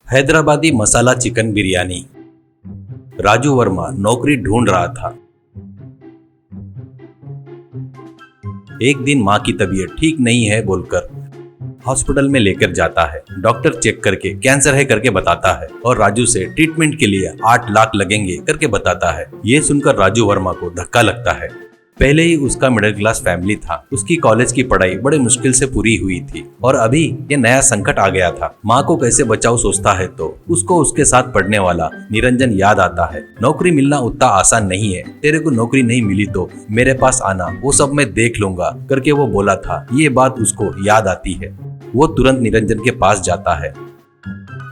हैदराबादी मसाला chicken biryani. Raju Verma नौकरी ढूंढ रहा था। एक दिन माँ की तबीयत ठीक नहीं है बोलकर हॉस्पिटल में लेकर जाता है। डॉक्टर चेक करके कैंसर है करके बताता है और राजू से ट्रीटमेंट के लिए 8 लाख लगेंगे करके बताता है। ये सुनकर राजू वर्मा को धक्का लगता है। पहले ही उसका मिडिल क्लास फैमिली था। उसकी कॉलेज की पढ़ाई बड़े मुश्किल से पूरी हुई थी और अभी ये नया संकट आ गया था। माँ को कैसे बचाओ सोचता है तो उसको उसके साथ पढ़ने वाला निरंजन याद आता है। नौकरी मिलना उतना आसान नहीं है, तेरे को नौकरी नहीं मिली तो मेरे पास आना, वो सब मैं देख लूंगा करके वो बोला था। ये बात उसको याद आती है। वो तुरंत निरंजन के पास जाता है।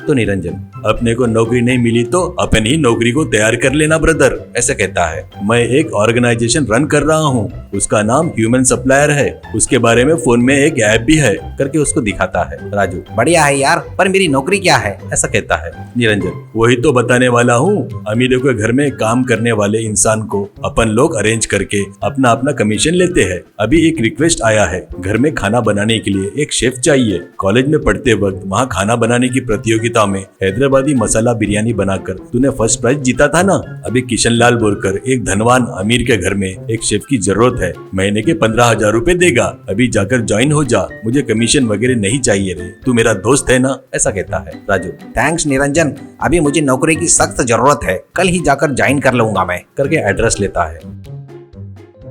तो निरंजन, अपने को नौकरी नहीं मिली तो अपन ही नौकरी को तैयार कर लेना ब्रदर, ऐसे कहता है। मैं एक ऑर्गेनाइजेशन रन कर रहा हूँ, उसका नाम ह्यूमन सप्लायर है, उसके बारे में फोन में एक ऐप भी है करके उसको दिखाता है। राजू, बढ़िया है यार, पर मेरी नौकरी क्या है, ऐसा कहता है। निरंजन, वही तो बताने वाला हूँ। अमीरों के घर में काम करने वाले इंसान को अपन लोग अरेंज करके अपना अपना कमीशन लेते हैं। अभी एक रिक्वेस्ट आया है, घर में खाना बनाने के लिए एक शेफ चाहिए। कॉलेज में पढ़ते वक्त वहाँ खाना बनाने की प्रतियोगिता में हैदराबादी मसाला बिरयानी बनाकर तूने फर्स्ट प्राइज जीता था ना। अभी किशन लाल बोलकर एक धनवान अमीर के घर में एक शेफ की जरूरत है, महीने के 15,000 रुपए देगा। अभी जाकर ज्वाइन हो जा, मुझे कमीशन वगैरह नहीं चाहिए रे, तू मेरा दोस्त है ना, ऐसा कहता है। राजू, थैंक्स निरंजन, अभी मुझे नौकरी की सख्त जरूरत है, कल ही जाकर ज्वाइन कर लूंगा मैं करके एड्रेस लेता है।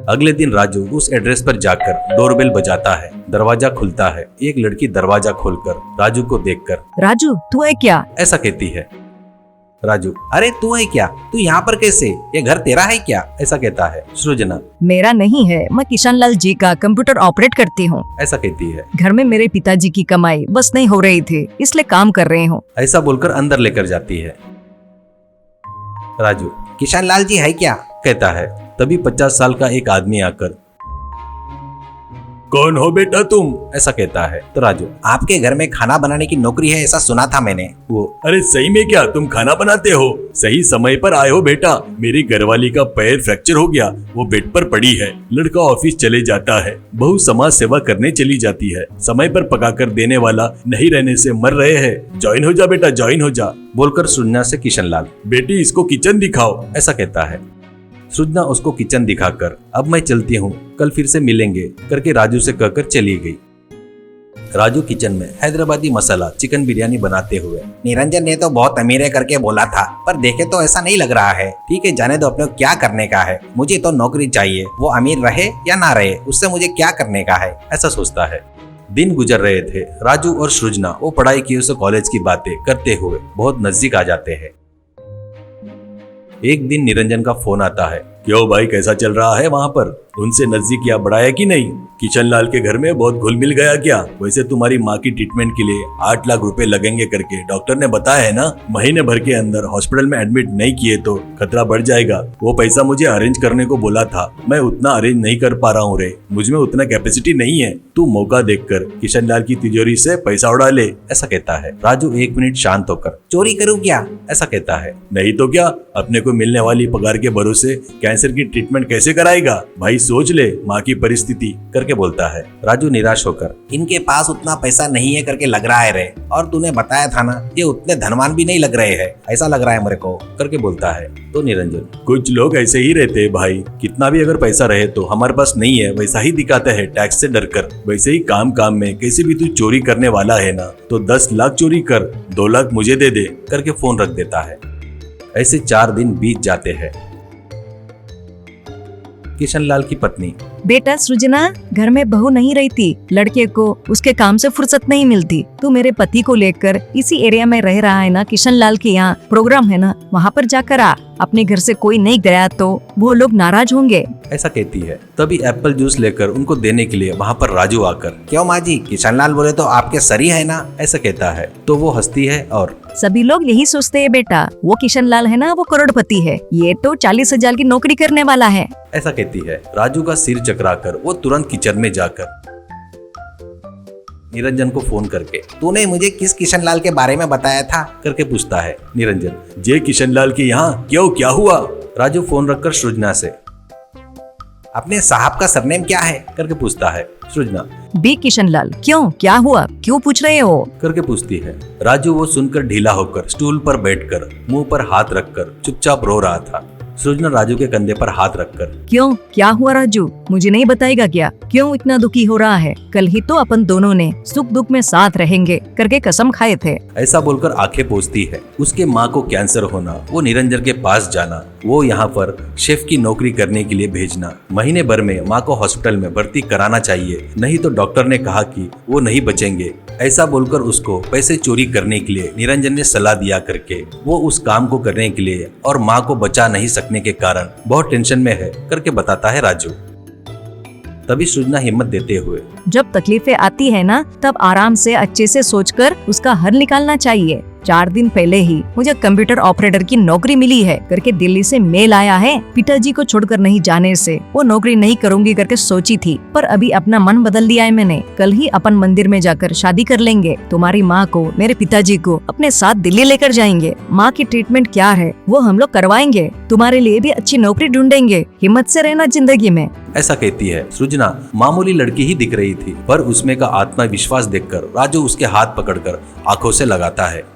अगले दिन राजू उस एड्रेस पर जाकर डोरबेल बजाता है। दरवाजा खुलता है। एक लड़की दरवाजा खोलकर राजू को देखकर, राजू तू है क्या, ऐसा कहती है। राजू, अरे तू है क्या, तू यहाँ पर कैसे, ये घर तेरा है क्या, ऐसा कहता है। सृजना, मेरा नहीं है, मैं किशन लाल जी का कंप्यूटर ऑपरेट करती हूँ, ऐसा कहती है। घर में मेरे पिताजी की कमाई बस नहीं हो रही थी, इसलिए काम कर रही हूँ, ऐसा बोलकर अंदर लेकर जाती है। राजू, किशन लाल जी है क्या, कहता है। तभी 50 साल का एक आदमी आकर, कौन हो बेटा तुम, ऐसा कहता है। तो राजू, आपके घर में खाना बनाने की नौकरी है ऐसा सुना था मैंने। वो, अरे सही में क्या तुम खाना बनाते हो, सही समय पर आए हो बेटा। मेरी घरवाली का पैर फ्रैक्चर हो गया, वो बेड पर पड़ी है। लड़का ऑफिस चले जाता है, बहू समाज सेवा करने चली जाती है। समय पर पकाकर देने वाला नहीं रहने से मर रहे हैं। ज्वाइन हो जा बेटा, ज्वाइन हो जा, बोलकर सृजना से किशन लाल, बेटी इसको किचन दिखाओ, ऐसा कहता है। सृजना उसको किचन दिखाकर, अब मैं चलती हूँ, कल फिर से मिलेंगे करके राजू से कहकर चली गई। राजू किचन में हैदराबादी मसाला चिकन बिरयानी बनाते हुए, निरंजन ने तो बहुत अमीर है करके बोला था, पर देखे तो ऐसा नहीं लग रहा है। ठीक है, जाने दो, अपने को क्या करने का है, मुझे तो नौकरी चाहिए, वो अमीर रहे या ना रहे उससे मुझे क्या करने का है, ऐसा सोचता है। दिन गुजर रहे थे। राजू और सृजना वो पढ़ाई की उस कॉलेज की बातें करते हुए बहुत नजदीक आ जाते हैं। एक दिन निरंजन का फोन आता है। क्यों भाई, कैसा चल रहा है वहाँ पर, उनसे नजदीकियां बढ़ाया कि नहीं, किशन लाल के घर में बहुत घुल मिल गया क्या। वैसे तुम्हारी माँ की ट्रीटमेंट के लिए 8 लाख रुपए लगेंगे करके डॉक्टर ने बताया है ना। महीने भर के अंदर हॉस्पिटल में एडमिट नहीं किए तो खतरा बढ़ जाएगा। वो पैसा मुझे अरेंज करने को बोला था, मैं उतना अरेंज नहीं कर पा रहा हूँ रे, मुझमें उतना कैपेसिटी नहीं है। तू मौका देखकर किशन लाल की तिजोरी से पैसा उड़ा ले, ऐसा कहता है। राजू 1 मिनट शांत होकर, चोरी करूँ क्या, ऐसा कहता है। नहीं तो क्या, अपने को मिलने वाली पगार के भरोसे कैंसर की ट्रीटमेंट कैसे कराएगा भाई, सोच ले माँ की परिस्थिति करके बोलता है। राजू निराश होकर, इनके पास उतना पैसा नहीं है करके लग रहा है रे, और तूने बताया था ना ये उतने धनवान भी नहीं लग रहे हैं, ऐसा लग रहा है मेरे को करके बोलता है। तो निरंजन, कुछ लोग ऐसे ही रहते हैं भाई, कितना भी अगर पैसा रहे तो हमारे पास नहीं है वैसा ही दिखाते हैं टैक्स से डरकर। वैसे ही काम काम में कैसे भी तू चोरी करने वाला है ना, तो 10 लाख चोरी कर, 2 लाख मुझे दे दे करके फोन रख देता है। ऐसे 4 दिन बीत जाते हैं। किशन लाल की पत्नी, बेटा सृजना, घर में बहू नहीं रहती, लड़के को उसके काम से फुर्सत नहीं मिलती, तू मेरे पति को लेकर इसी एरिया में रह रहा है ना, किशन लाल के यहाँ प्रोग्राम है ना, वहाँ पर जाकर आ, अपने घर से कोई नहीं गया तो वो लोग नाराज होंगे, ऐसा कहती है। तभी एप्पल जूस लेकर उनको देने के लिए वहाँ पर राजू आकर, क्यों माँ जी, किशन लाल बोले तो आपके सरी है ना, ऐसा कहता है। तो वो हंसती है और, सभी लोग यही सोचते हैं बेटा, वो किशन लाल है ना वो करोड़पति है, ये तो 40,000 की नौकरी करने वाला है, ऐसा कहती है। राजू का सिर चकराकर वो तुरंत किचन में जाकर निरंजन को फोन करके, तूने मुझे किस किशन लाल के बारे में बताया था करके पूछता है। निरंजन, जे किशन लाल के यहाँ क्यों, क्या हुआ। राजू फोन रखकर सृजना से, अपने साहब का सरनेम क्या है करके पूछता है। सृजना बी किशनलाल, क्यों, क्या हुआ, क्यों पूछ रहे हो? करके पूछती है। राजू वो सुनकर ढीला होकर स्टूल पर बैठकर मुंह पर हाथ रखकर चुपचाप रो रहा था। सृजना राजू के कंधे पर हाथ रखकर, क्यों, क्या हुआ राजू, मुझे नहीं बताएगा क्या, क्यों इतना दुखी हो रहा है? कल ही तो अपन दोनों ने सुख दुख में साथ रहेंगे करके कसम खाए थे। ऐसा बोलकर आंखें पोंछती है। उसके माँ को कैंसर होना, वो निरंजन के पास जाना, वो यहाँ पर शेफ की नौकरी करने के लिए भेजना, महीने भर में माँ को हॉस्पिटल में भर्ती कराना चाहिए, नहीं तो डॉक्टर ने कहा कि वो नहीं बचेंगे। ऐसा बोलकर उसको पैसे चोरी करने के लिए निरंजन ने सलाह दिया करके वो उस काम को करने के लिए और माँ को बचा नहीं सकने के कारण बहुत टेंशन में है करके बताता है राजू। तभी सृजना हिम्मत देते हुए, जब तकलीफें आती है ना, तब आराम से अच्छे से सोचकर उसका हल निकालना चाहिए। 4 दिन पहले ही मुझे कंप्यूटर ऑपरेटर की नौकरी मिली है करके दिल्ली से मेल आया है। पिताजी को छोड़कर नहीं जाने से वो नौकरी नहीं करूंगी करके सोची थी, पर अभी अपना मन बदल दिया है मैंने। कल ही अपन मंदिर में जाकर शादी कर लेंगे। तुम्हारी माँ को, मेरे पिताजी को अपने साथ दिल्ली लेकर जाएंगे। माँ की ट्रीटमेंट क्या है वो हम लोग करवाएंगे। तुम्हारे लिए भी अच्छी नौकरी ढूंढेंगे। हिम्मत से रहना जिंदगी में। ऐसा कहती है। सृजना मामूली लड़की ही दिख रही थी, पर उसमें का आत्मविश्वास देखकर राजू उसके हाथ पकड़कर आंखों से लगाता है।